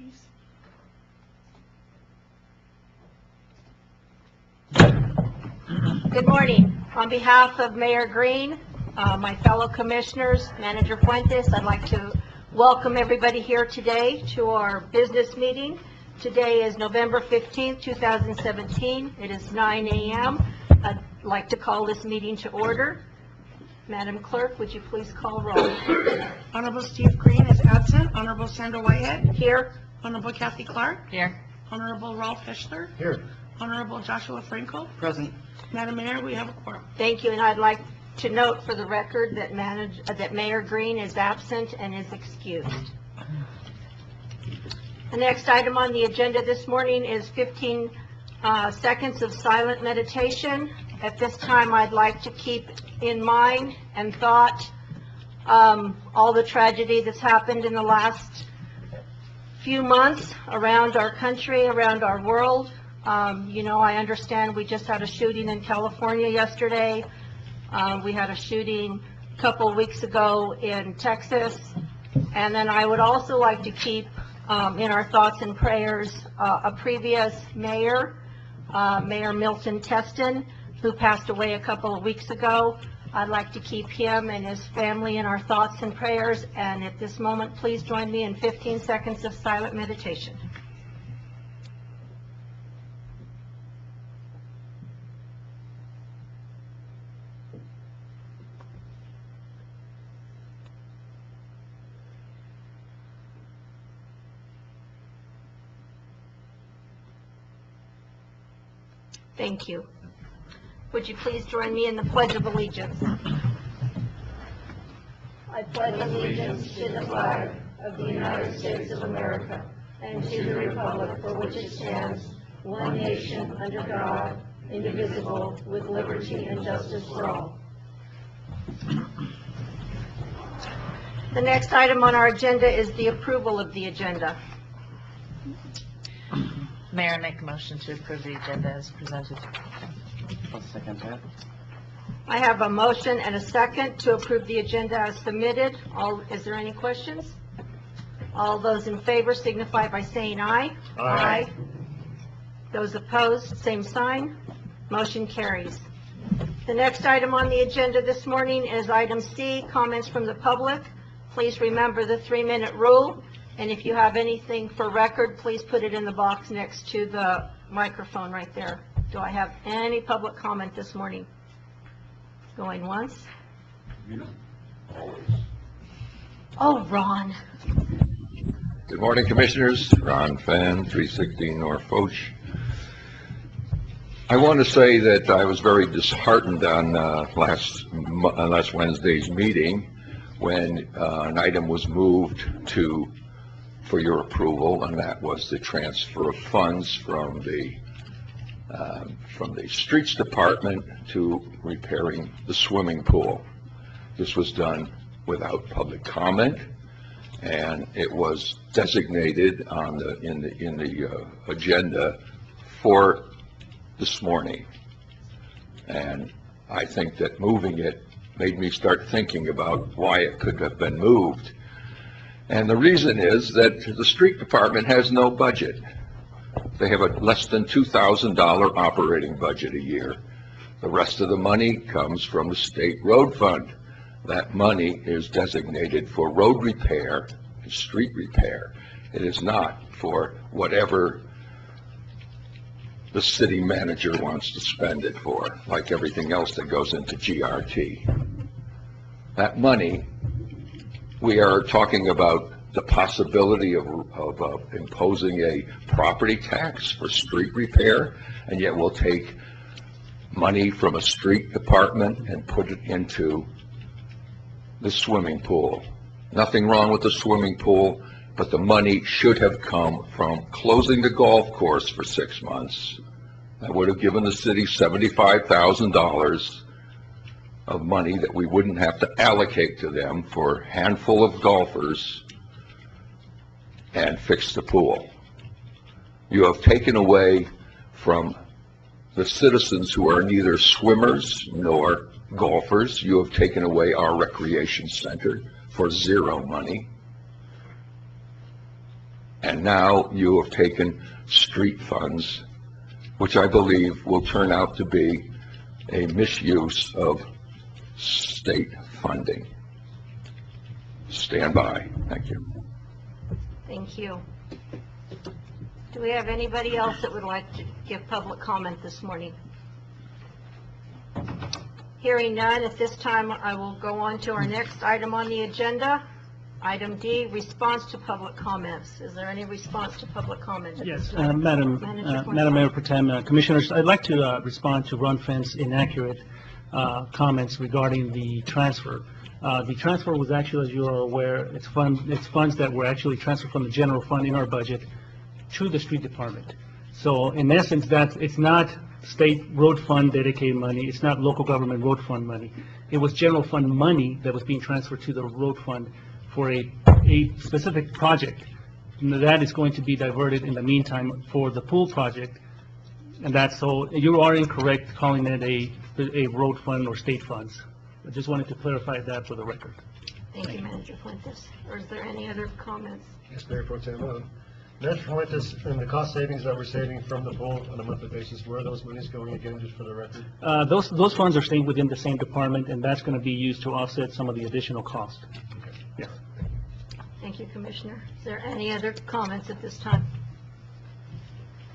please. Good morning. On behalf of Mayor Green, my fellow commissioners, Manager Fuentes, I'd like to welcome everybody here today to our business meeting. Today is November 15th, 2017. It is 9 a.m. I'd like to call this meeting to order. Madam Clerk, would you please call roll? Honorable Steve Green is absent. Honorable Sandra Whitehead. Here. Honorable Kathy Clark. Here. Honorable Ralph Fischler. Here. Honorable Joshua Franco. Present. Madam Mayor, we have a quorum. Thank you, and I'd like to note for the record that Mayor Green is absent and is excused. The next item on the agenda this morning is 15 seconds of silent meditation. At this time, I'd like to keep in mind and thought all the tragedy that's happened in the last few months around our country, around our world. You know, I understand we just had a shooting in California yesterday. We had a shooting a couple of weeks ago in Texas. And then I would also like to keep in our thoughts and prayers a previous mayor, Mayor Milton Teston, who passed away a couple of weeks ago. I'd like to keep him and his family in our thoughts and prayers. And at this moment, please join me in 15 seconds of silent meditation. Thank you. Would you please join me in the Pledge of Allegiance? I pledge allegiance to the flag of the United States of America and to the republic for which it stands, one nation under God, indivisible, with liberty and justice for all. The next item on our agenda is the approval of the agenda. Mayor, make a motion to approve the agenda as presented. I'll second that. I have a motion and a second to approve the agenda as submitted. Is there any questions? All those in favor signify by saying aye. Aye. Those opposed, same sign. Motion carries. The next item on the agenda this morning is item C, comments from the public. Please remember the 3-minute rule. And if you have anything for record, please put it in the box next to the microphone right there. Do I have any public comment this morning? Going once? Oh, Ron. Good morning, Commissioners. Ron Fan, 316 North Foch. I want to say that I was very disheartened on last Wednesday's meeting when an item was moved for your approval, and that was the transfer of funds from the streets department to repairing the swimming pool. This was done without public comment, and it was designated in the agenda for this morning. And I think that moving it made me start thinking about why it could have been moved. And the reason is that the street department has no budget. They have a less than $2,000 operating budget a year. The rest of the money comes from the state road fund. That money is designated for road repair and street repair. It is not for whatever the city manager wants to spend it for, like everything else that goes into GRT. That money, we are talking about the possibility of imposing a property tax for street repair, and yet we'll take money from a street department and put it into the swimming pool. Nothing wrong with the swimming pool, but the money should have come from closing the golf course for 6 months. That would have given the city $75,000 of money that we wouldn't have to allocate to them for a handful of golfers and fix the pool. You have taken away from the citizens who are neither swimmers nor golfers. You have taken away our recreation center for zero money. And now you have taken street funds, which I believe will turn out to be a misuse of state funding. Stand by. Thank you. Thank you. Do we have anybody else that would like to give public comment this morning? Hearing none, at this time, I will go on to our next item on the agenda. Item D, response to public comments. Is there any response to public comment? at Yes, this time? Madam Manager Fuentes. Mayor Pro Tem, Commissioners, I'd like to respond to Ron Finn's inaccurate comments regarding the transfer. The transfer was actually, as you are aware, it's funds that were actually transferred from the general fund in our budget to the street department. So in essence, it's not state road fund dedicated money, it's not local government road fund money. It was general fund money that was being transferred to the road fund for a specific project. And that is going to be diverted in the meantime for the pool project. And that's, so you are incorrect calling it a road fund or state funds. I just wanted to clarify that for the record. Thank you, Manager Fuentes. Or is there any other comments? Yes, Mayor Pro Tem. Manager Fuentes, and the cost savings that we're saving from the pool on a monthly basis, where are those monies going again, just for the record? Those funds are staying within the same department, and that's going to be used to offset some of the additional cost. Yeah. Thank you, Commissioner. Is there any other comments at this time?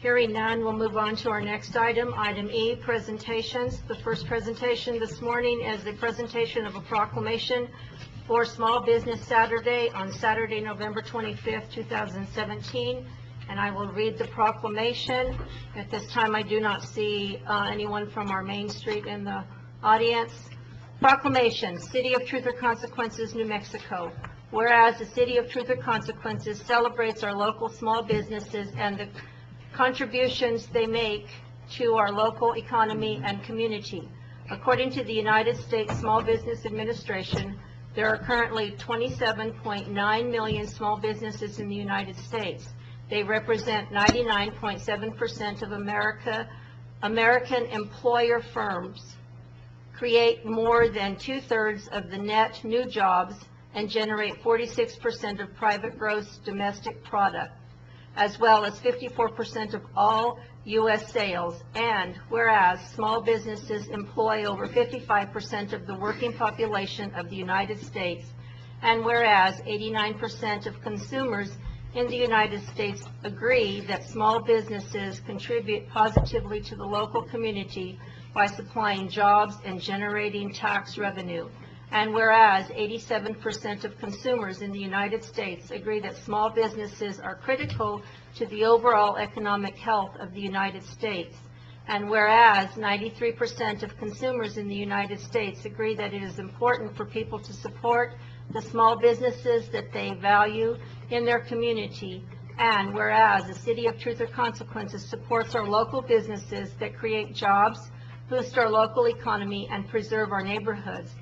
Hearing none, we'll move on to our next item, item E, presentations. The first presentation this morning is the presentation of a proclamation for Small Business Saturday on Saturday, November 25th, 2017. And I will read the proclamation. At this time, I do not see anyone from our Main Street in the audience. Proclamation, City of Truth or Consequences, New Mexico. Whereas the City of Truth or Consequences celebrates our local small businesses and the contributions they make to our local economy and community. According to the United States Small Business Administration, there are currently 27.9 million small businesses in the United States. They represent 99.7% of American employer firms, create more than 2/3 of the net new jobs, and generate 46% of private gross domestic product, as well as 54% of all U.S. sales. And whereas small businesses employ over 55% of the working population of the United States, and whereas 89% of consumers in the United States agree that small businesses contribute positively to the local community by supplying jobs and generating tax revenue. And whereas 87% of consumers in the United States agree that small businesses are critical to the overall economic health of the United States. And whereas 93% of consumers in the United States agree that it is important for people to support the small businesses that they value in their community. And whereas the City of Truth or Consequences supports our local businesses that create jobs, boost our local economy, and preserve our neighborhoods.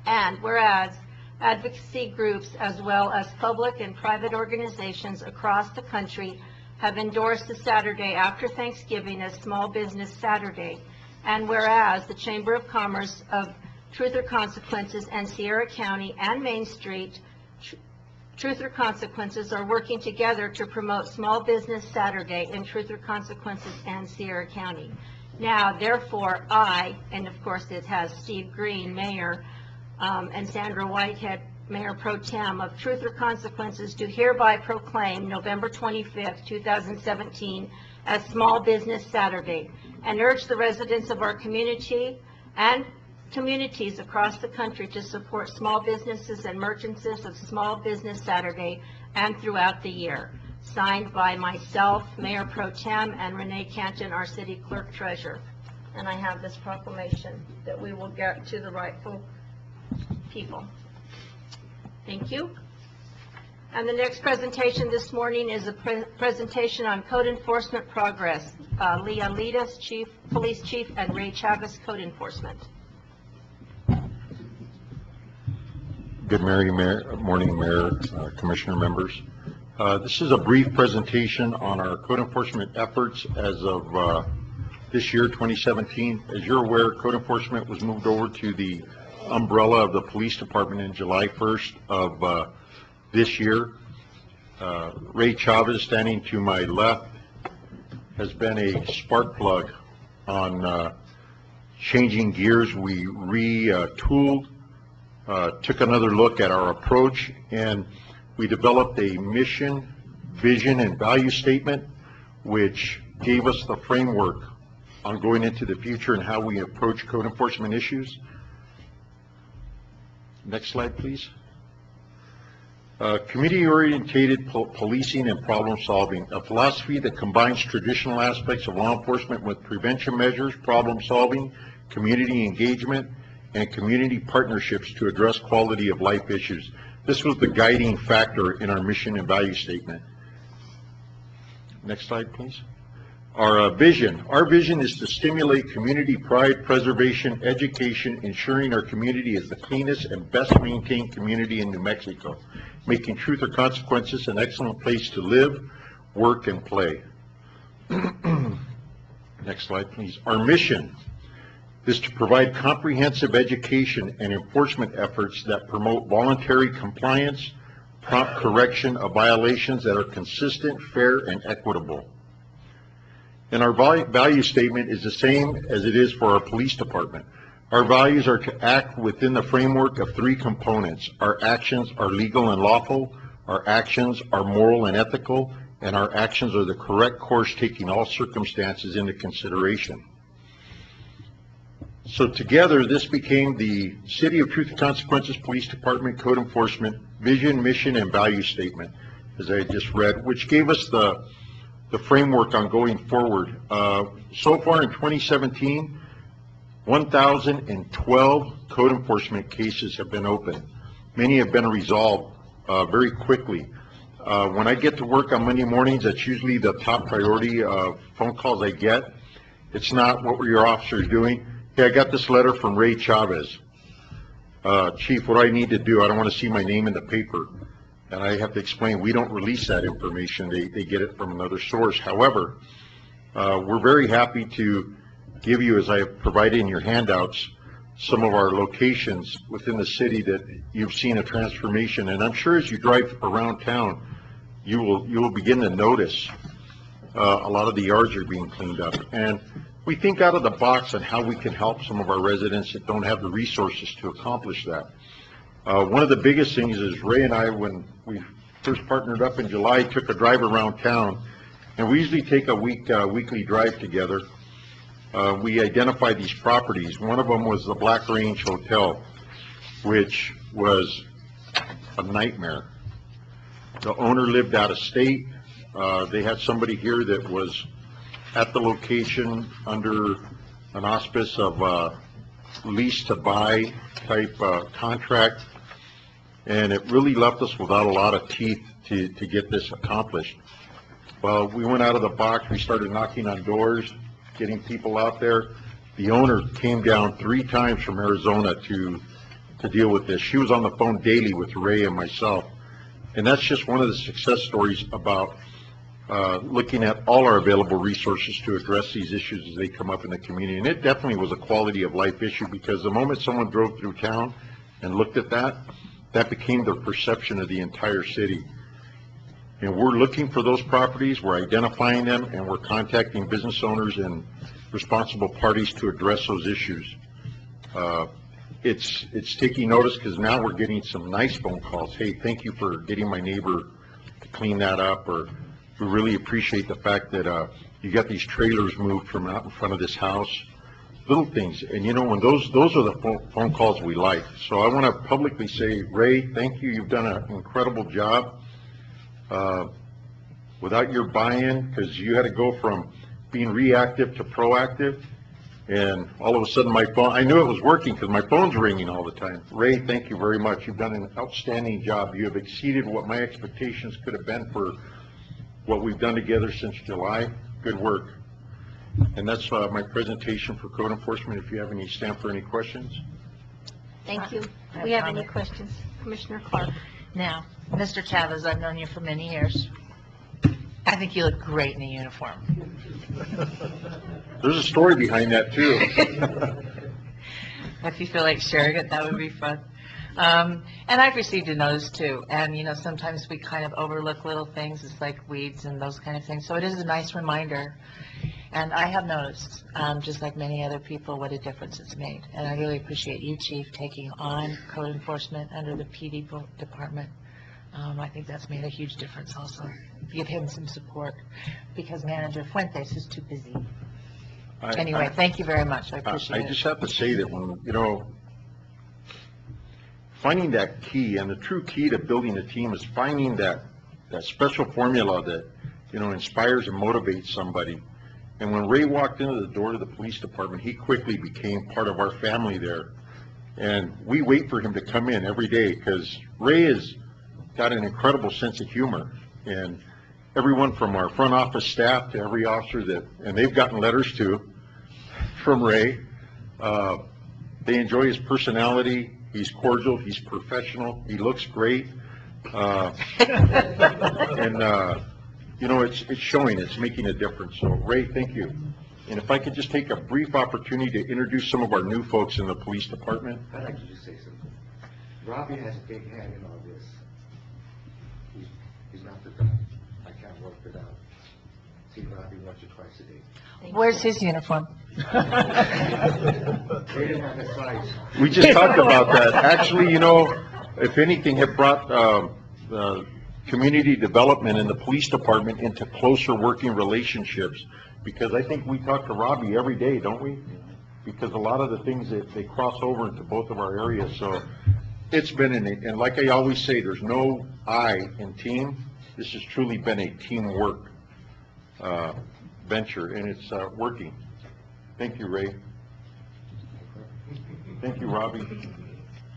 And whereas advocacy groups as well as public and private organizations across the country have endorsed the Saturday after Thanksgiving as Small Business Saturday. And whereas the Chamber of Commerce of Truth or Consequences and Sierra County and Main Street Truth or Consequences are working together to promote Small Business Saturday in Truth or Consequences and Sierra County. Now, therefore, I, and of course it has Steve Green, Mayor, and Sandra Whitehead, Mayor Pro Tem of Truth or Consequences, do hereby proclaim November 25th, 2017 as Small Business Saturday, and urge the residents of our community and communities across the country to support small businesses and merchants of Small Business Saturday and throughout the year. Signed by myself, Mayor Pro Tem, and Renee Canton, our City Clerk Treasurer. And I have this proclamation that we will get to the rightful people. Thank you. And the next presentation this morning is a presentation on code enforcement progress. Leah Litas, Police Chief, and Ray Chavez, Code Enforcement. Good morning, Mayor, Commissioner members. This is a brief presentation on our code enforcement efforts as of this year, 2017. As you're aware, code enforcement was moved over to the umbrella of the police department in July 1st of this year. Ray Chavez, standing to my left, has been a spark plug on changing gears. We retooled, took another look at our approach, and we developed a mission, vision, and value statement, which gave us the framework on going into the future and how we approach code enforcement issues. Next slide, please. Community-oriented policing and problem-solving, a philosophy that combines traditional aspects of law enforcement with prevention measures, problem-solving, community engagement, and community partnerships to address quality of life issues. This was the guiding factor in our mission and value statement. Next slide, please. Our vision is to stimulate community pride, preservation, education, ensuring our community is the cleanest and best maintained community in New Mexico, making Truth or Consequences an excellent place to live, work, and play. Next slide, please. Our mission is to provide comprehensive education and enforcement efforts that promote voluntary compliance, prompt correction of violations that are consistent, fair, and equitable. And our value statement is the same as it is for our police department. Our values are to act within the framework of three components. Our actions are legal and lawful, our actions are moral and ethical, and our actions are the correct course taking all circumstances into consideration. So together, this became the City of Truth and Consequences Police Department Code Enforcement Vision, Mission, and Value Statement, as I just read, which gave us the framework on going forward. So far in 2017, 1,012 code enforcement cases have been opened. Many have been resolved very quickly. When I get to work on Monday mornings, that's usually the top priority of phone calls I get. It's not what were your officers doing. Hey, I got this letter from Ray Chavez. Chief, what do I need to do? I don't want to see my name in the paper. And I have to explain, we don't release that information. They get it from another source. However, we're very happy to give you, as I have provided in your handouts, some of our locations within the city that you've seen a transformation. And I'm sure as you drive around town, you will begin to notice a lot of the yards are being cleaned up. And we think out of the box on how we can help some of our residents that don't have the resources to accomplish that. One of the biggest things is Ray and I, when we first partnered up in July, took a drive around town, and we usually take a weekly drive together. We identified these properties. One of them was the Black Range Hotel, which was a nightmare. The owner lived out of state. They had somebody here that was at the location under an auspice of lease to buy type contract, and it really left us without a lot of teeth to get this accomplished. Well, we went out of the box, we started knocking on doors, getting people out there. The owner came down 3 times from Arizona to deal with this. She was on the phone daily with Ray and myself, and that's just one of the success stories about looking at all our available resources to address these issues as they come up in the community. And it definitely was a quality of life issue, because the moment someone drove through town and looked at that, that became their perception of the entire city. And we're looking for those properties, we're identifying them, and we're contacting business owners and responsible parties to address those issues. It's taking notice, because now we're getting some nice phone calls. Hey, thank you for getting my neighbor to clean that up, or we really appreciate the fact that you got these trailers moved from out in front of this house. Little things, and you know, when those are the phone calls we like. So I want to publicly say, Ray, thank you. You've done an incredible job. Without your buy-in, because you had to go from being reactive to proactive, and all of a sudden my phone, I knew it was working because my phone's ringing all the time. Ray, thank you very much. You've done an outstanding job. You have exceeded what my expectations could have been for what we've done together since July. Good work. And that's my presentation for code enforcement. If you have any, stand for any questions. Thank you. I have We have comment. any questions? Commissioner Clark? Now, Mr. Chavez, I've known you for many years. I think you look great in a uniform. There's a story behind that too. If you feel like sharing it, that would be fun. And I've received a notice too. And, sometimes we kind of overlook little things. It's like weeds and those kind of things. So it is a nice reminder. And I have noticed, just like many other people, what a difference it's made. And I really appreciate you, Chief, taking on code enforcement under the PD department. I think that's made a huge difference also. Give him some support because Manager Fuentes is too busy. Anyway, thank you very much. I appreciate it. I just have to say that when, finding that key, and the true key to building a team is finding that special formula that, inspires and motivates somebody. And when Ray walked into the door to the police department, he quickly became part of our family there. And we wait for him to come in every day because Ray has got an incredible sense of humor. And everyone from our front office staff to every officer and they've gotten letters too from Ray, they enjoy his personality. He's cordial, he's professional, he looks great. It's showing, it's making a difference. So Ray, thank you. And if I could just take a brief opportunity to introduce some of our new folks in the police department. I'd like to just say something. Robbie has a big hand in all this. He's not the guy. I can't work without. See Robbie once or twice a day. Where's his uniform? They didn't have a size. We just talked about that. Actually, if anything, it brought community development in the police department into closer working relationships, because I think we talk to Robbie every day, don't we? Because a lot of the things that they cross over into both of our areas. So it's been and like I always say, there's no I in team. This has truly been a teamwork venture, and it's working. Thank you, Ray. Thank you, Robbie.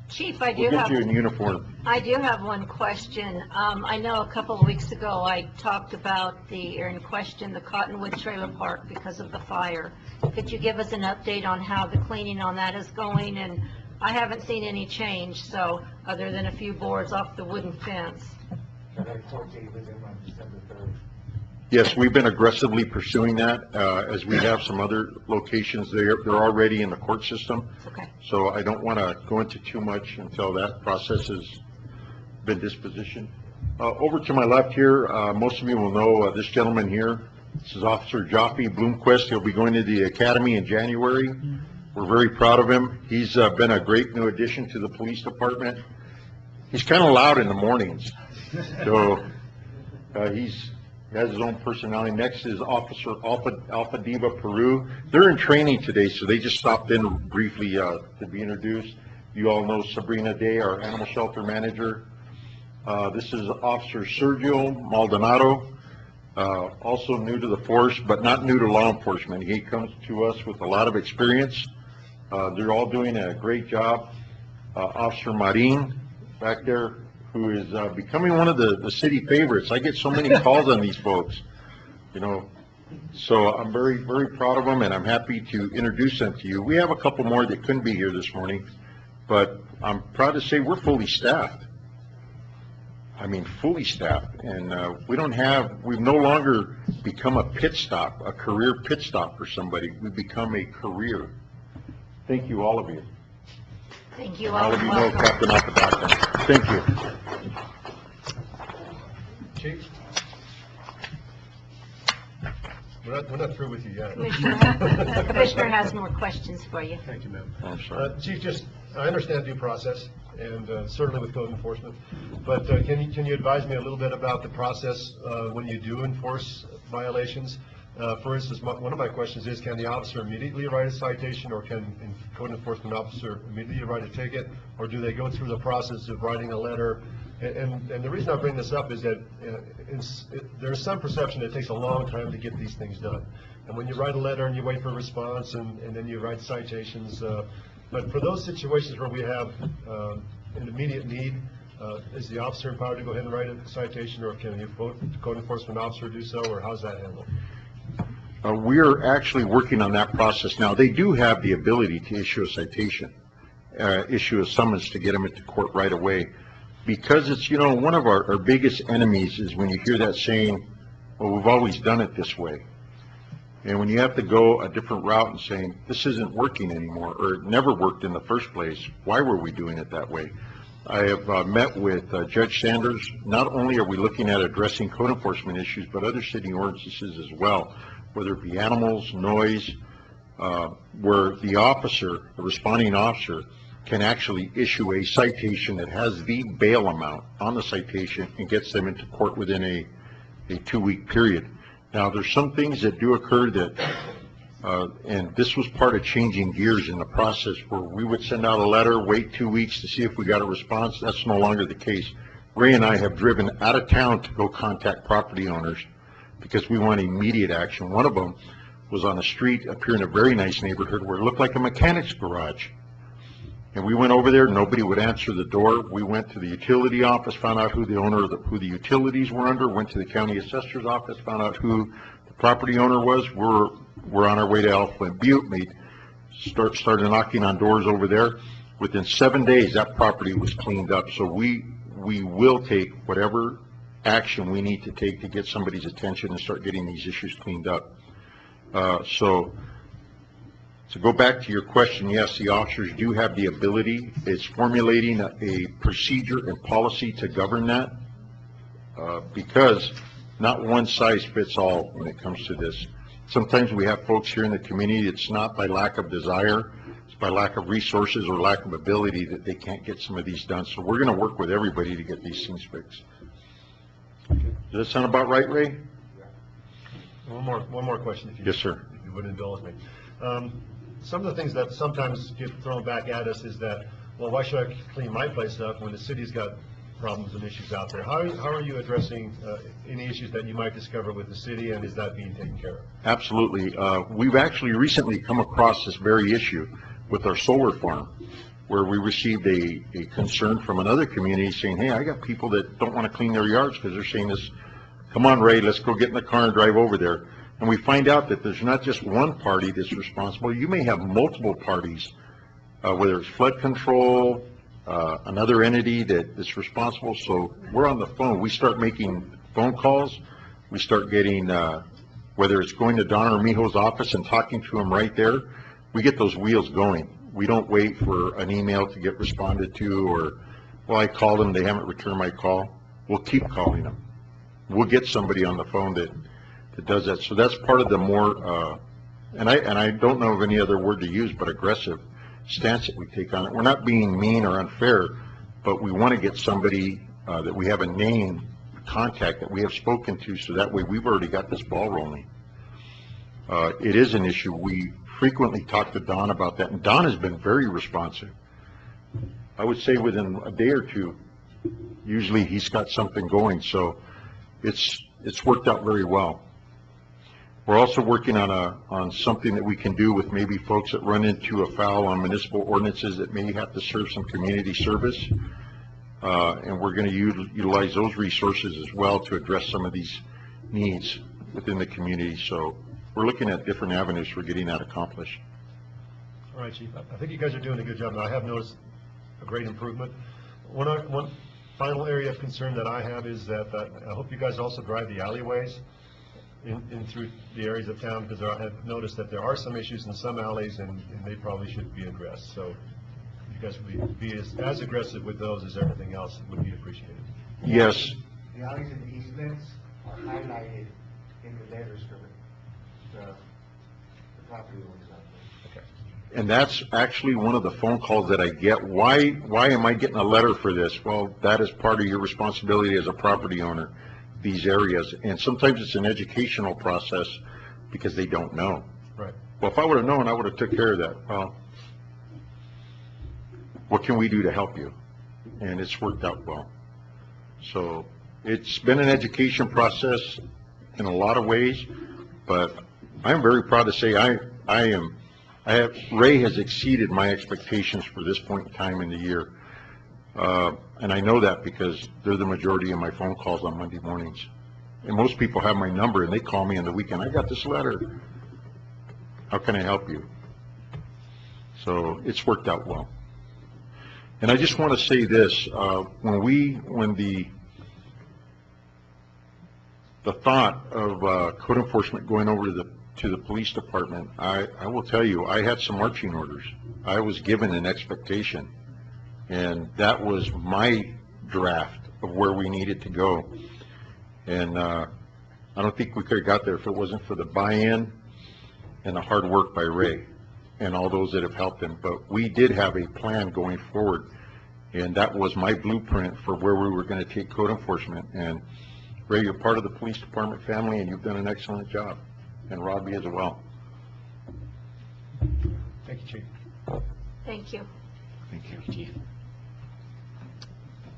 Chief, I We'll get you in uniform. I do have one question. I know a couple of weeks ago I talked about in question the Cottonwood Trailer Park because of the fire. Could you give us an update on how the cleaning on that is going? And I haven't seen any change, so other than a few boards off the wooden fence. That court date was in on December 3rd. Yes, we've been aggressively pursuing that, as we have some other locations there. They're already in the court system. Okay. So I don't want to go into too much until that process has been dispositioned. Over to my left here, most of you will know this gentleman here. This is Officer Joffe Bloomquist. He'll be going to the academy in January. We're very proud of him. He's been a great new addition to the police department. He's kind of loud in the mornings, so he has his own personality. Next is Officer Alpha Diva Peru. They're in training today, so they just stopped in briefly to be introduced. You all know Sabrina Day, our animal shelter manager. This is Officer Sergio Maldonado, also new to the force, but not new to law enforcement. He comes to us with a lot of experience. They're all doing a great job. Officer Marin back there, who is becoming one of the city favorites. I get so many calls on these folks, so I'm very, very proud of them, and I'm happy to introduce them to you. We have a couple more that couldn't be here this morning, but I'm proud to say we're fully staffed. I mean, fully staffed, and we've no longer become a pit stop, a career pit stop for somebody. We've become a career. Thank you, all of you. Thank you. All of you know Captain Apodaca. Thank you. Chief? We're not through with you yet. Commissioner has more questions for you. Thank you, ma'am. I'm sorry. Chief, I understand due process, and certainly with code enforcement, but can you advise me a little bit about the process when you do enforce violations? For instance, one of my questions is, can the officer immediately write a citation, or can a code enforcement officer immediately write a ticket, or do they go through the process of writing a letter? And the reason I bring this up is that there's some perception that it takes a long time to get these things done. And when you write a letter and you wait for a response, and then you write citations, but for those situations where we have an immediate need, is the officer empowered to go ahead and write a citation, or can the code enforcement officer do so, or how's that handled? We're actually working on that process now. They do have the ability to issue a citation, issue a summons to get them into court right away. Because it's, one of our biggest enemies is when you hear that saying, well, we've always done it this way. And when you have to go a different route and saying, this isn't working anymore, or it never worked in the first place, why were we doing it that way? I have met with Judge Sanders. Not only are we looking at addressing code enforcement issues, but other city ordinances as well, whether it be animals, noise, where the officer, the responding officer, can actually issue a citation that has the bail amount on the citation and gets them into court within a 2-week period. Now, there's some things that do occur that, and this was part of changing gears in the process, where we would send out a letter, wait 2 weeks to see if we got a response. That's no longer the case. Ray and I have driven out of town to go contact property owners because we want immediate action. One of them was on a street up here in a very nice neighborhood where it looked like a mechanic's garage. And we went over there, nobody would answer the door. We went to the utility office, found out who the owner of who the utilities were under, went to the county assessor's office, found out who the property owner was. We're on our way to Elfland Butte, started knocking on doors over there. Within 7 days, that property was cleaned up. So we will take whatever action we need to take to get somebody's attention and start getting these issues cleaned up. So to go back to your question, yes, the officers do have the ability. It's formulating a procedure and policy to govern that, because not one size fits all when it comes to this. Sometimes we have folks here in the community, it's not by lack of desire, it's by lack of resources or lack of ability that they can't get some of these done. So we're going to work with everybody to get these things fixed. Does that sound about right, Ray? One more question, if you, Yes, sir. If you would indulge me. Some of the things that sometimes get thrown back at us is that, well, why should I clean my place up when the city's got problems and issues out there? How are you addressing any issues that you might discover with the city, and is that being taken care of? Absolutely. We've actually recently come across this very issue with our solar farm, where we received a concern from another community saying, hey, I got people that don't want to clean their yards because they're saying this, come on, Ray, let's go get in the car and drive over there. And we find out that there's not just one party that's responsible. You may have multiple parties, whether it's flood control, another entity that's responsible. So we're on the phone. We start making phone calls. We start getting, whether it's going to Don or Mijo's office and talking to them right there, we get those wheels going. We don't wait for an email to get responded to, or, well, I called them, they haven't returned my call. We'll keep calling them. We'll get somebody on the phone that does that. So that's part of the more, and I don't know of any other word to use, but aggressive stance that we take on it. We're not being mean or unfair, but we want to get somebody that we have a name, contact that we have spoken to, so that way we've already got this ball rolling. It is an issue. We frequently talk to Don about that, and Don has been very responsive. I would say within a day or two, usually he's got something going, so it's worked out very well. We're also working on something that we can do with maybe folks that run into a foul on municipal ordinances that may have to serve some community service. And we're going to utilize those resources as well to address some of these needs within the community. So we're looking at different avenues for getting that accomplished. All right, Chief. I think you guys are doing a good job. Now, I have noticed a great improvement. One final area of concern that I have is that I hope you guys also drive the alleyways in through the areas of town, because I've noticed that there are some issues in some alleys, and they probably should be addressed. So you guys would be as aggressive with those as everything else would be appreciated. Yes. The alleys and easements are highlighted in the letters for the property owners out there. Okay. And that's actually one of the phone calls that I get. Why am I getting a letter for this? Well, that is part of your responsibility as a property owner, these areas. And sometimes it's an educational process because they don't know. Right. Well, if I would have known, I would have took care of that. Well, what can we do to help you? And it's worked out well. So it's been an education process in a lot of ways, but I'm very proud to say Ray has exceeded my expectations for this point in time in the year. And I know that because they're the majority of my phone calls on Monday mornings. And most people have my number and they call me on the weekend. I got this letter. How can I help you? So it's worked out well. And I just want to say this, when the thought of code enforcement going over to the police department, I will tell you, I had some marching orders. I was given an expectation. And that was my draft of where we needed to go. And I don't think we could have got there if it wasn't for the buy-in and the hard work by Ray and all those that have helped him. But we did have a plan going forward, and that was my blueprint for where we were going to take code enforcement. And Ray, you're part of the police department family, and you've done an excellent job, and Robbie as well. Thank you, Chief. Thank you. Thank you, Chief.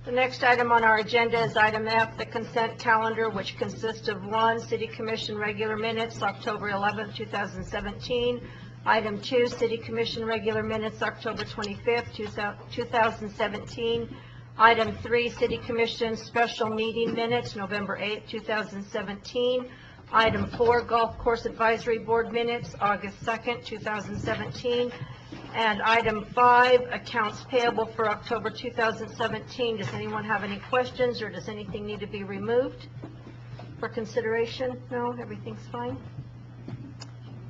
The next item on our agenda is item F, the consent calendar, which consists of 1, City Commission regular minutes, October 11th, 2017. Item 2, City Commission regular minutes, October 25th, 2017. Item 3, City Commission special meeting minutes, November 8th, 2017. Item 4, Golf Course Advisory Board minutes, August 2nd, 2017. And item 5, accounts payable for October 2017. Does anyone have any questions, or does anything need to be removed for consideration? No, everything's fine?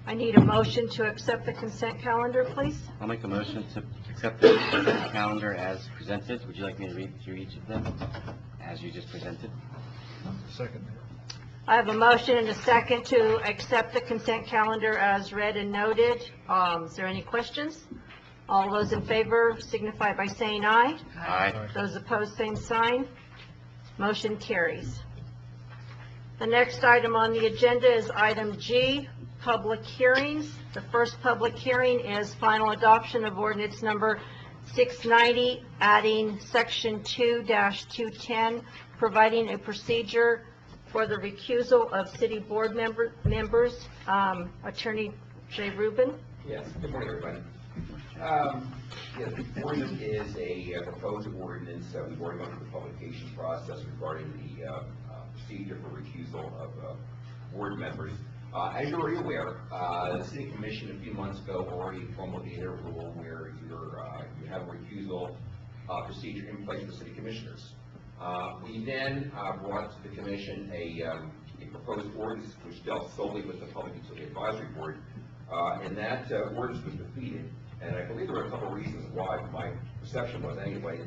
I need a motion to accept the consent calendar, please. I'll make a motion to accept the consent calendar as presented. Would you like me to read through each of them as you just presented? Second, Mayor. I have a motion and a second to accept the consent calendar as read and noted. Is there any questions? All those in favor signify by saying aye. Aye. Those opposed, same sign. Motion carries. The next item on the agenda is item G, public hearings. The first public hearing is final adoption of ordinance number 690, adding section 2-210, providing a procedure for the recusal of city board members. Attorney Jay Rubin. Yes, good morning, everybody. The ordinance is a proposed ordinance. We've already gone through the publication process regarding the procedure for recusal of board members. As you're already aware, the City Commission a few months ago already promulgated a rule where you have a recusal procedure in place for city commissioners. We then brought to the Commission a proposed ordinance which dealt solely with the Public Utility Advisory Board, and that ordinance was defeated. And I believe there were a couple of reasons why. My perception was anyway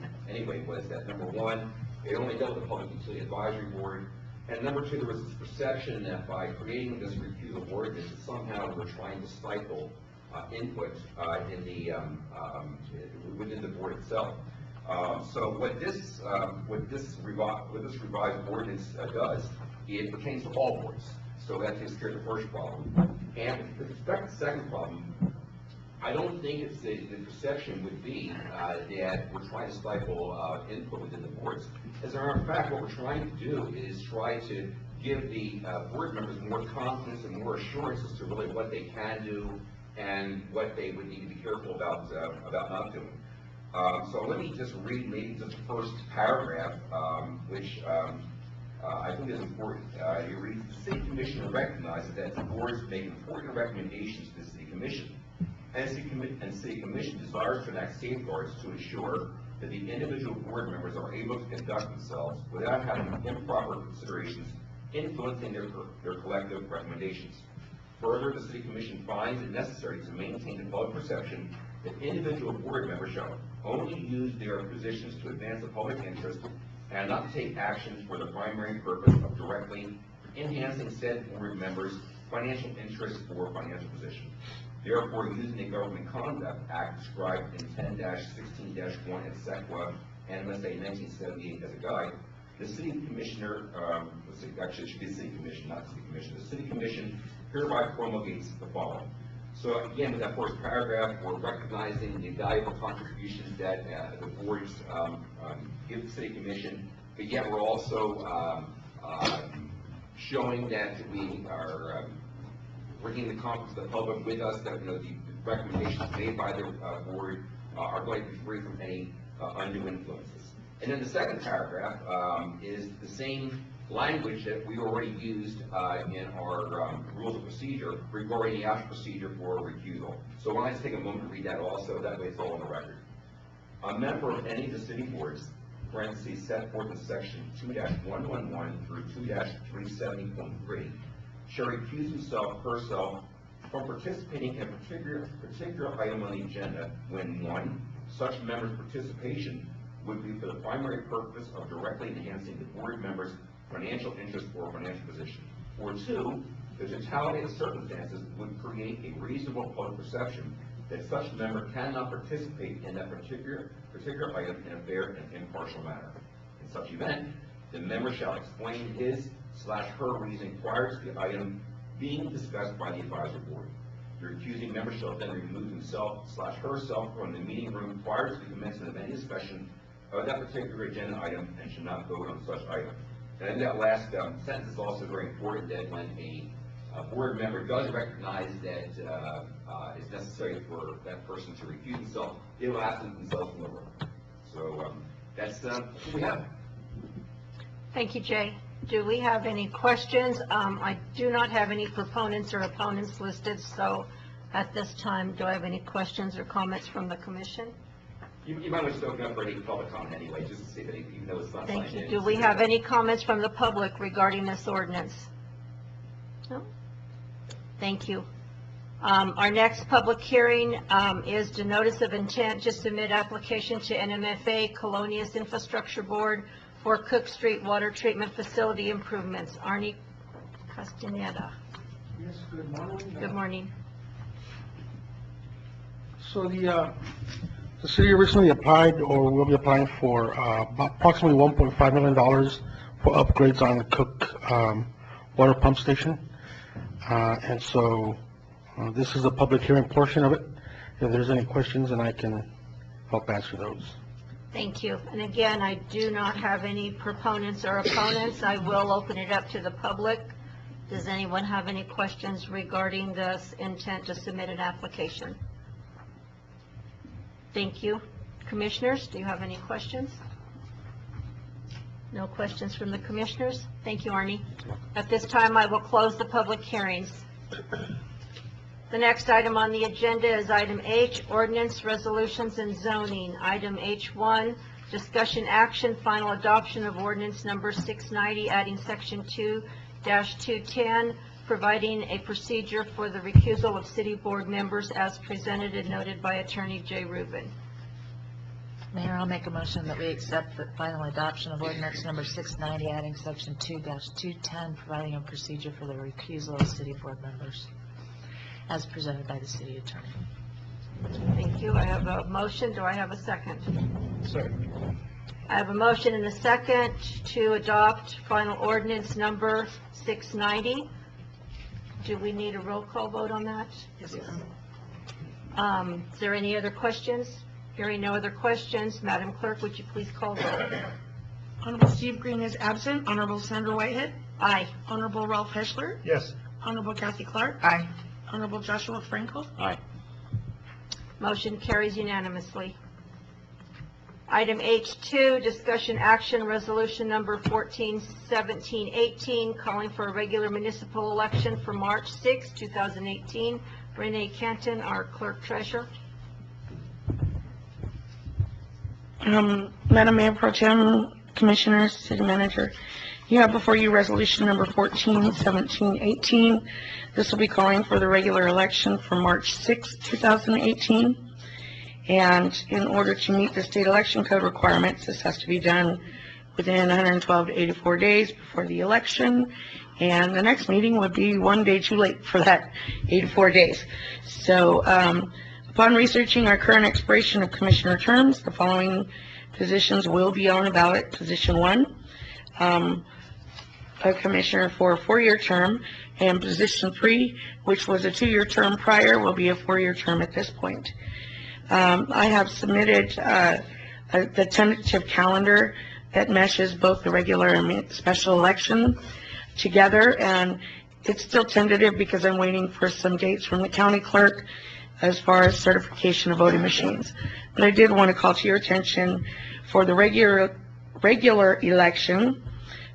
was that number one, it only dealt with the Public Utility Advisory Board, and number two, there was this perception that by creating this recusal ordinance, that somehow we're trying to stifle input in the within the board itself. So what this revised ordinance does, it pertains to all boards. So that takes care of the first problem. And with respect to the second problem, I don't think it's the perception would be that we're trying to stifle input within the boards. As a matter of fact, what we're trying to do is try to give the board members more confidence and more assurance as to really what they can do and what they would need to be careful about not doing. So let me just read maybe just the first paragraph, which I think is important. It reads, the City Commission recognizes that the boards make important recommendations to the City Commission, and City Commission desires to enact safeguards to ensure that the individual board members are able to conduct themselves without having improper considerations influencing their collective recommendations. Further, the City Commission finds it necessary to maintain the public perception that individual board members shall only use their positions to advance the public interest and not to take actions for the primary purpose of directly enhancing said board members' financial interests or financial position. Therefore, using the Government Conduct Act described in 10-16-1 at SECWA and MSA 1978 as a guide, the City Commissioner, actually it should be the City Commission, not the City Commission, the City Commission hereby promulgates the following. So again, with that first paragraph, we're recognizing the valuable contributions that the boards give the City Commission, but yet we're also showing that we are bringing the confidence of the public with us, that the recommendations made by the board are going to be free from any undue influences. And then the second paragraph is the same language that we already used in our rules of procedure regarding the actual procedure for recusal. So why don't I just take a moment to read that also, that way it's all on the record. A member of any of the city boards, parentheses set forth in section 2-111 through 2-370.3, shall recuse himself, herself, from participating in a particular item on the agenda when 1, such members' participation would be for the primary purpose of directly enhancing the board members' financial interest or financial position. Or two, the totality of circumstances would create a reasonable public perception that such member cannot participate in that particular item in a fair and impartial manner. In such event, the member shall explain his/her reasoning prior to the item being discussed by the advisory board. The recusing member shall then remove himself/herself from the meeting room prior to the commencement of any discussion of that particular agenda item and should not vote on such item. And that last sentence is also very important, that when a board member does recognize that it's necessary for that person to recuse himself, they will absent themselves from the room. So that's what we have. Thank you, Jay. Do we have any questions? I do not have any proponents or opponents listed, so at this time, do I have any questions or comments from the commission? You might want to open up for any public comment anyway, just to see if any people know it's not Thank signed you. in. Do we have any comments from the public regarding this ordinance? No? Thank you. Our next public hearing is the notice of intent to submit application to NMFA Colonias Infrastructure Board for Cook Street Water Treatment Facility improvements. Arnie Castaneda. Yes, good morning. Good morning. So the city recently applied, or will be applying for approximately $1.5 million for upgrades on the Cook water pump station. And so this is the public hearing portion of it. If there's any questions, then I can help answer those. Thank you. And again, I do not have any proponents or opponents. I will open it up to the public. Does anyone have any questions regarding this intent to submit an application? Thank you. Commissioners, do you have any questions? No questions from the commissioners? Thank you, Arnie. At this time, I will close the public hearings. The next item on the agenda is item H, ordinance, resolutions, and zoning. Item H1, discussion action, final adoption of ordinance number 690, adding section 2-210, providing a procedure for the recusal of city board members as presented and noted by Attorney Jay Rubin. Mayor, I'll make a motion that we accept the final adoption of ordinance number 690, adding section 2-210, providing a procedure for the recusal of city board members, as presented by the city attorney. Thank you. I have a motion. Do I have a second? Second. I have a motion and a second to adopt final ordinance number 690. Do we need a roll call vote on that? Yes. Is there any other questions? Hearing no other questions, Madam Clerk, would you please call the roll? Honorable Steve Green is absent. Honorable Sandra Whitehead. Aye. Honorable Ralph Heschler. Yes. Honorable Kathy Clark. Aye. Honorable Joshua Frankel. Aye. Motion carries unanimously. Item H2, discussion action, resolution number 141718, calling for a regular municipal election for March 6, 2018. Renee Canton, our clerk treasurer. Madam Mayor Pro Tem, Commissioners, City Manager, you have before you resolution number 141718. This will be calling for the regular election for March 6, 2018. And in order to meet the state election code requirements, this has to be done within 112 to 84 days before the election. And the next meeting would be one day too late for that 84 days. So upon researching our current expiration of commissioner terms, the following positions will be on the ballot. Position 1, a commissioner for a 4-year term, and position 3, which was a 2-year term prior, will be a 4-year term at this point. I have submitted the tentative calendar that meshes both the regular and special election together, and it's still tentative because I'm waiting for some dates from the county clerk as far as certification of voting machines. But I did want to call to your attention for the regular election,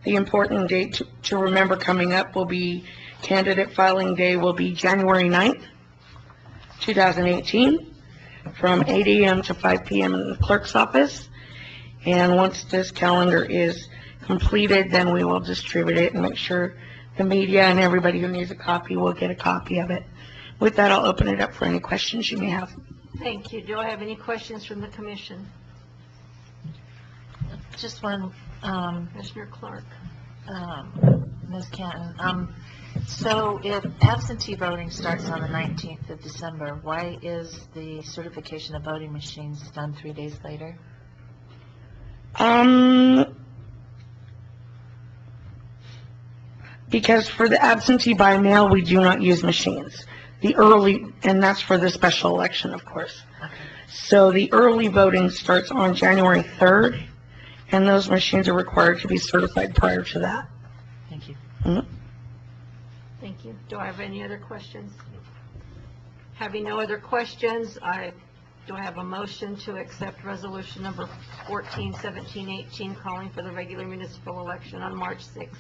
the important date to remember coming up will be candidate filing day will be January 9th, 2018, from 8 a.m. to 5 p.m. in the clerk's office. And once this calendar is completed, then we will distribute it and make sure the media and everybody who needs a copy will get a copy of it. With that, I'll open it up for any questions you may have. Thank you. Do I have any questions from the commission? Just one, Commissioner Clark? Ms. Canton. So if absentee voting starts on the 19th of December, why is the certification of voting machines done 3 days later? Because for the absentee by mail, we do not use machines. The early, and that's for the special election, of course. Okay. So the early voting starts on January 3rd, and those machines are required to be certified prior to that. Thank you. Mhm. Thank you. Do I have any other questions? Having no other questions, do I have a motion to accept resolution number 141718, calling for the regular municipal election on March 6th,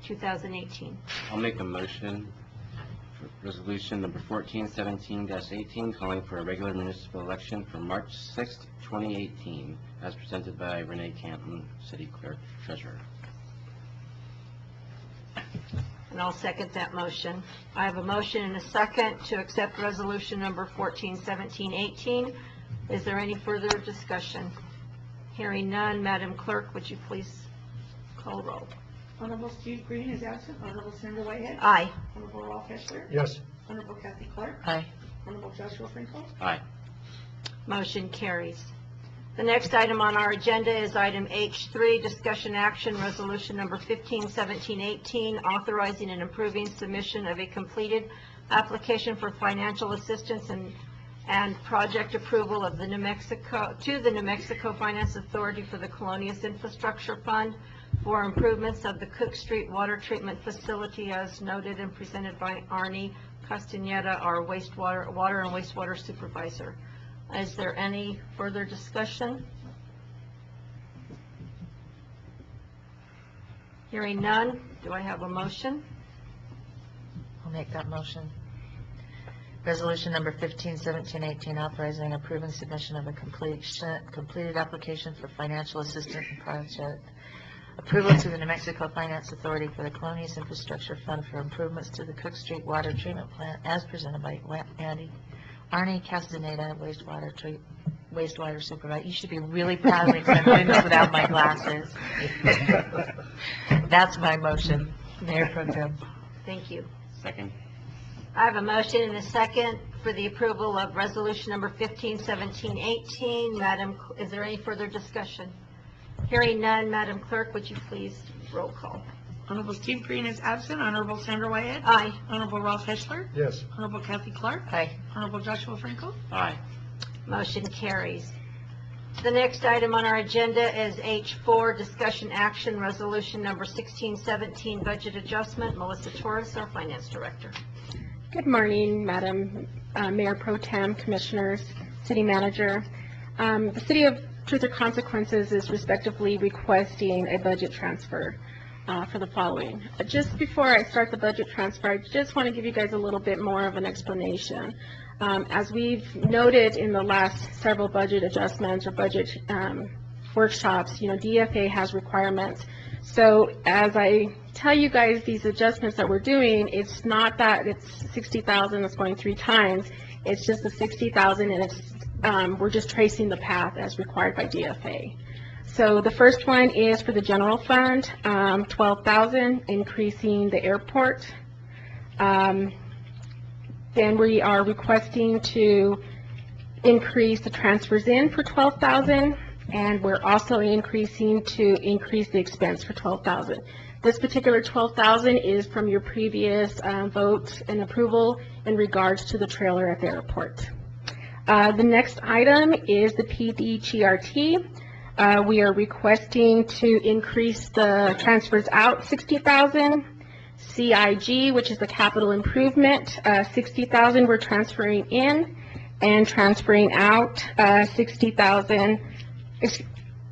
2018? I'll make a motion for resolution number 1417-18, calling for a regular municipal election for March 6th, 2018, as presented by Renee Canton, City Clerk Treasurer. And I'll second that motion. I have a motion and a second to accept resolution number 141718. Is there any further discussion? Hearing none, Madam Clerk, would you please call roll? Honorable Steve Green is absent. Honorable Sandra Whitehead. Aye. Honorable Ralph Hessler. Yes. Honorable Kathy Clark. Aye. Honorable Joshua Frankel. Aye. Motion carries. The next item on our agenda is item H3, discussion action, resolution number 151718, authorizing and approving submission of a completed application for financial assistance and project approval of the New Mexico Finance Authority for the Colonias Infrastructure Fund for improvements of the Cook Street Water Treatment Facility, as noted and presented by Arnie Castaneda, our water and wastewater supervisor. Is there any further discussion? Hearing none, do I have a motion? I'll make that motion. Resolution number 151718, authorizing and approving submission of a completed application for financial assistance and project approval to the New Mexico Finance Authority for the Colonias Infrastructure Fund for improvements to the Cook Street Water Treatment Plant, as presented by Arnie Castaneda, wastewater supervisor. You should be really proud of me because I'm doing this without my glasses. That's my motion, Mayor Pro Tem. Thank you. Second. I have a motion and a second for the approval of resolution number 151718. Madam, is there any further discussion? Hearing none, Madam Clerk, would you please roll call? Honorable Steve Green is absent. Honorable Sandra Whitehead. Aye. Honorable Ralph Hessler. Yes. Honorable Kathy Clark. Aye. Honorable Joshua Frankel. Aye. Motion carries. The next item on our agenda is H4, discussion action, resolution number 1617, budget adjustment. Melissa Torres, our Finance Director. Good morning, Madam Mayor Pro Tem, Commissioners, City Manager. The City of Truth or Consequences is respectively requesting a budget transfer for the following. Just before I start the budget transfer, I just want to give you guys a little bit more of an explanation. As we've noted in the last several budget adjustments or budget workshops, DFA has requirements. So as I tell you guys these adjustments that we're doing, it's not that it's 60,000 that's going 3 times. It's just the 60,000, and it's we're just tracing the path as required by DFA. So the first one is for the general fund, 12,000, increasing the airport. Then we are requesting to increase the transfers in for 12,000, and we're also increasing to increase the expense for 12,000. This particular 12,000 is from your previous vote and approval in regards to the trailer at the airport. The next item is the PDGRT. We are requesting to increase the transfers out 60,000. CIG, which is the capital improvement, 60,000 we're transferring in, and transferring out 60,000,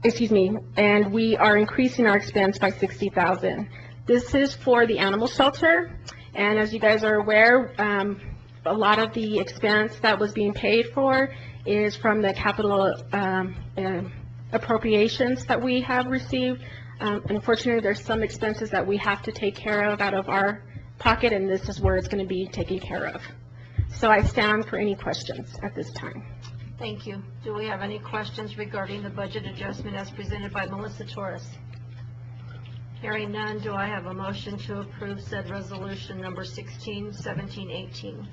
excuse me, and we are increasing our expense by 60,000. This is for the animal shelter, and as you guys are aware, a lot of the expense that was being paid for is from the capital appropriations that we have received. Unfortunately, there's some expenses that we have to take care of out of our pocket, and this is where it's going to be taken care of. So I stand for any questions at this time. Thank you. Do we have any questions regarding the budget adjustment as presented by Melissa Torres? Hearing none, do I have a motion to approve said resolution number 161718?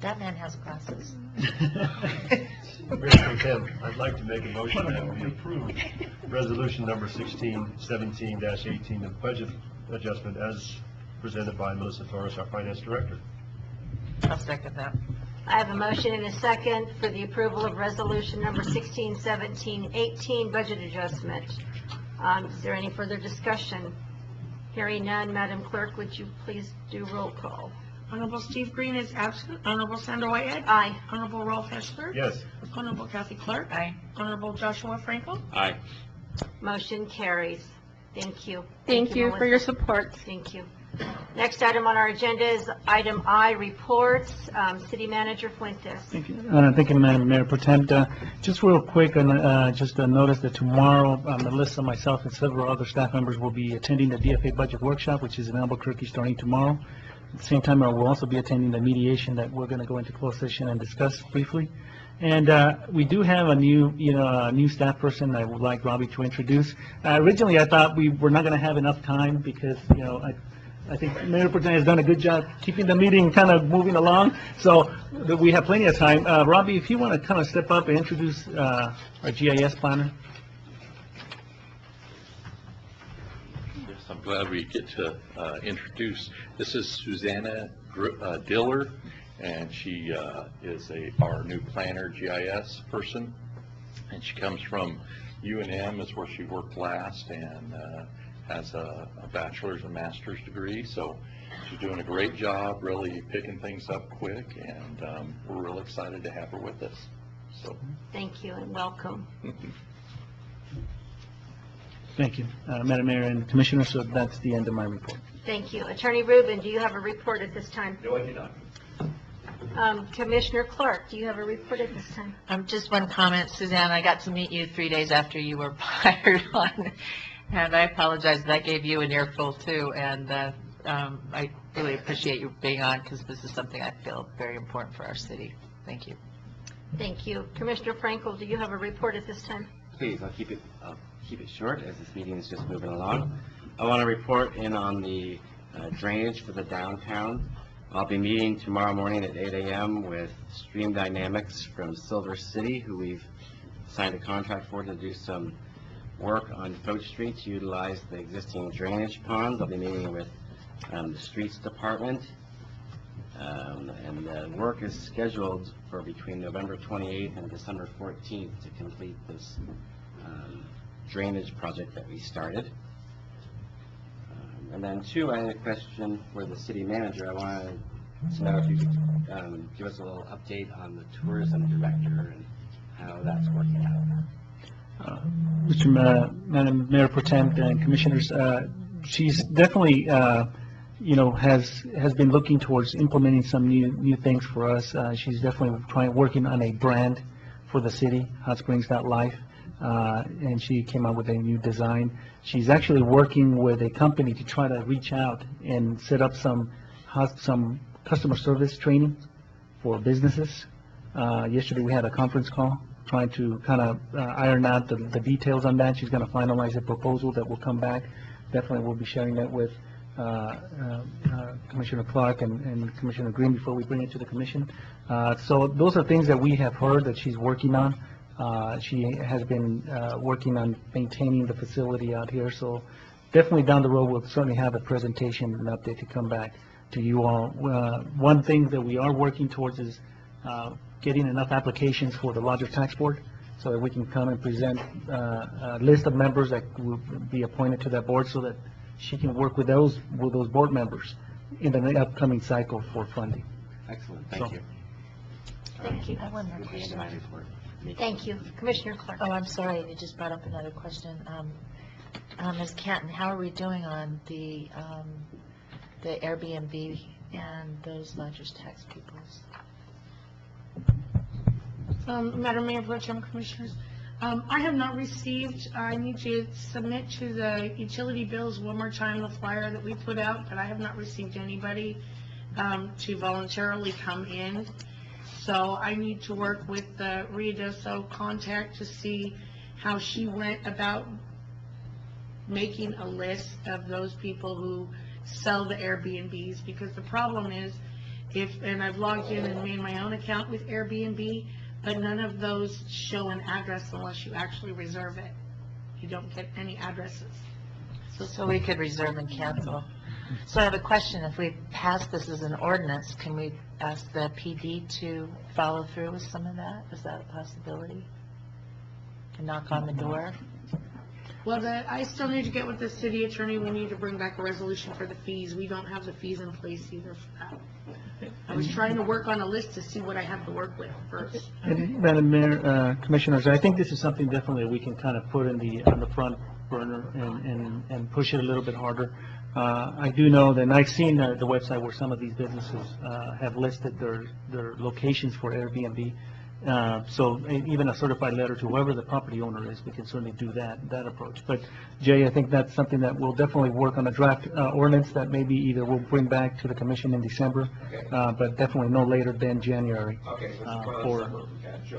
That man has glasses. Mayor Pro Tem, I'd like to make a motion that we approve resolution number 1617-18, the budget adjustment as presented by Melissa Torres, our finance director. I'll second that. I have a motion and a second for the approval of resolution number 161718, budget adjustment. Is there any further discussion? Hearing none, Madam Clerk, would you please do roll call? Honorable Steve Green is absent. Honorable Sandra Whitehead. Aye. Honorable Rolf Hessler. Yes. Honorable Kathy Clark. Aye. Honorable Joshua Frankel. Aye. Motion carries. Thank you. Thank you for your Melissa. support. Thank you. Next item on our agenda is item I, reports. City Manager Fuentes. Thank you. Thank you, Madam Mayor Pro Tem. Just real quick, just a notice that tomorrow, Melissa, myself, and several other staff members will be attending the DFA Budget Workshop, which is in Albuquerque starting tomorrow. At the same time, I will also be attending the mediation that we're going to go into closed session and discuss briefly. And we do have a new, new staff person I would like Robbie to introduce. Originally, I thought we were not going to have enough time because, I think Mayor Pro Tem has done a good job keeping the meeting kind of moving along, so that we have plenty of time. Robbie, if you want to kind of step up and introduce our GIS planner. Yes, I'm glad we get to introduce. This is Susanna Diller, and she is our new planner GIS person, and she comes from UNM, is where she worked last, and has a bachelor's and master's degree, so she's doing a great job, really picking things up quick, and we're real excited to have her with us. So, Thank you and welcome. Thank you, Madam Mayor and Commissioner, so that's the end of my report. Thank you. Attorney Rubin, do you have a report at this time? No, I do not. Commissioner Clark, do you have a report at this time? Just one comment, Suzanne, I got to meet you 3 days after you were hired on, and I apologize, that gave you an earful too, and I really appreciate you being on, because this is something I feel very important for our city. Thank you. Thank you. Commissioner Frankel, do you have a report at this time? Please, I'll keep it short as this meeting is just moving along. I want to report in on the drainage for the downtown. I'll be meeting tomorrow morning at 8 a.m. with Stream Dynamics from Silver City, who we've signed a contract for to do some work on Foch Street to utilize the existing drainage ponds. I'll be meeting with the Streets Department, and the work is scheduled for between November 28th and December 14th to complete this drainage project that we started. And then two, I had a question for the city manager. I wanted to know if you could give us a little update on the tourism director and how that's working out. Madam Mayor Pro Tem and Commissioners, she's definitely, has been looking towards implementing some new things for us. She's definitely working on a brand for the city, Hot Springs.life, and she came out with a new design. She's actually working with a company to try to reach out and set up some customer service training for businesses. Yesterday we had a conference call trying to kind of iron out the details on that. She's going to finalize a proposal that will come back. Definitely we'll be sharing that with Commissioner Clark and Commissioner Green before we bring it to the commission. So those are things that we have heard that she's working on. She has been working on maintaining the facility out here, so definitely down the road we'll certainly have a presentation and update to come back to you all. One thing that we are working towards is getting enough applications for the lodger tax board so that we can come and present a list of members that will be appointed to that board so that she can work with those board members in the upcoming cycle for funding. Excellent, thank you. Thank you. I have one more question. Thank you. Commissioner Clark. Oh, I'm sorry, you just brought up another question. Ms. Canton, how are we doing on the Airbnb and those lodgers tax peoples? Madam Mayor, Pro Tem Commissioners, I have not received, I need to submit to the utility bills one more time the flyer that we put out, but I have not received anybody to voluntarily come in. So I need to work with the Riadoso contact to see how she went about making a list of those people who sell the Airbnbs, because the problem is, and I've logged in and made my own account with Airbnb, but none of those show an address unless you actually reserve it. You don't get any addresses. So we could reserve and cancel. So I have a question. If we pass this as an ordinance, can we ask the PD to follow through with some of that? Is that a possibility? To knock on the door? Well, I still need to get with the city attorney. We need to bring back a resolution for the fees. We don't have the fees in place either for that. I was trying to work on a list to see what I have to work with first. And Madam Mayor, Commissioners, I think this is something definitely we can kind of put on the front burner and push it a little bit harder. I do know that, and I've seen the website where some of these businesses have listed their locations for Airbnb. So even a certified letter to whoever the property owner is, we can certainly do that approach. But Jay, I think that's something that we'll definitely work on a draft ordinance that maybe either we'll bring back to the commission in December, but definitely no later than January. Okay.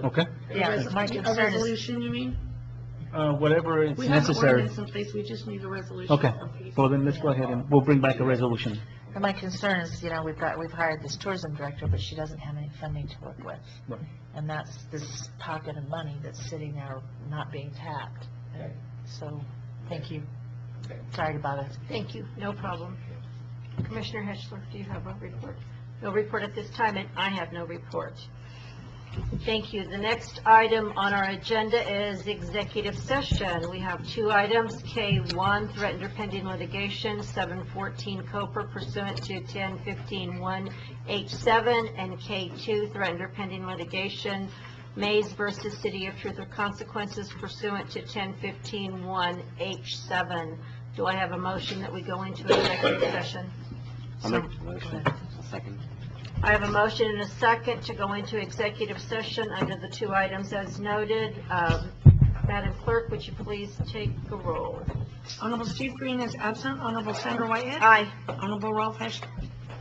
Okay? Yeah, my A concern is, resolution, you mean? Whatever is We have an necessary. ordinance in place, we just need a resolution. Okay, for fees. well then let's go ahead and we'll bring back a resolution. and my concern is, we've hired this tourism director, but she doesn't have any funding to work with. Right. And that's this pocket of money that's sitting there not being tapped. Okay. So, thank you. Okay. Sorry to bother. Thank you, no problem. Commissioner Heschler, do you have a report? No report at this time, and I have no report. Thank you. The next item on our agenda is executive session. We have two items, K1, threatened or pending litigation, 714 Cooper pursuant to 1015-1H7, and K2, threatened or pending litigation, Mays versus City of Truth or Consequences pursuant to 1015-1H7. Do I have a motion that we go into executive session? I'll make the motion. Second. I have a motion and a second to go into executive session under the two items as noted. Madam Clerk, would you please take the roll? Honorable Steve Green is absent. Honorable Sandra Whitehead. Aye. Honorable Ralph Heschler.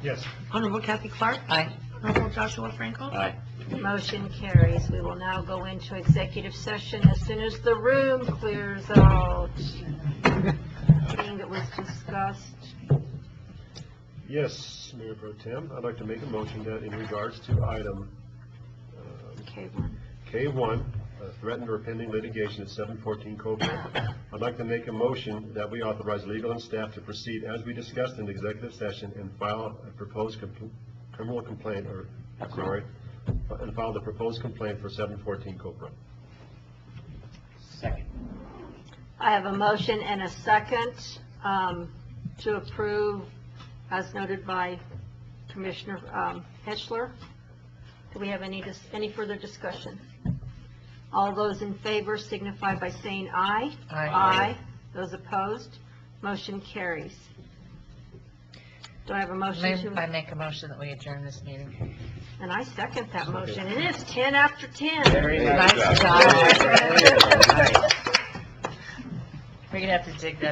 Yes. Honorable Kathy Clark. Aye. Honorable Joshua Franco. Aye. Motion carries. We will now go into executive session as soon as the room clears out. Anything that was discussed. Yes, Mayor Pro Tem, I'd like to make a motion that in regards to item K1. K1, threatened or pending litigation at 714 Cobra, I'd like to make a motion that we authorize legal and staff to proceed as we discussed in the executive session and file a proposed criminal complaint, and file the proposed complaint for 714 Cobra. Second. I have a motion and a second to approve as noted by Commissioner Heschler. Do we have any further discussion? All those in favor signify by saying aye. Aye. Aye. Those opposed? Motion carries. Do I have a motion I to? make a motion that we adjourn this meeting. And I second that motion. It is 10 after 10. Very Nice nice job. job. We're gonna have to dig that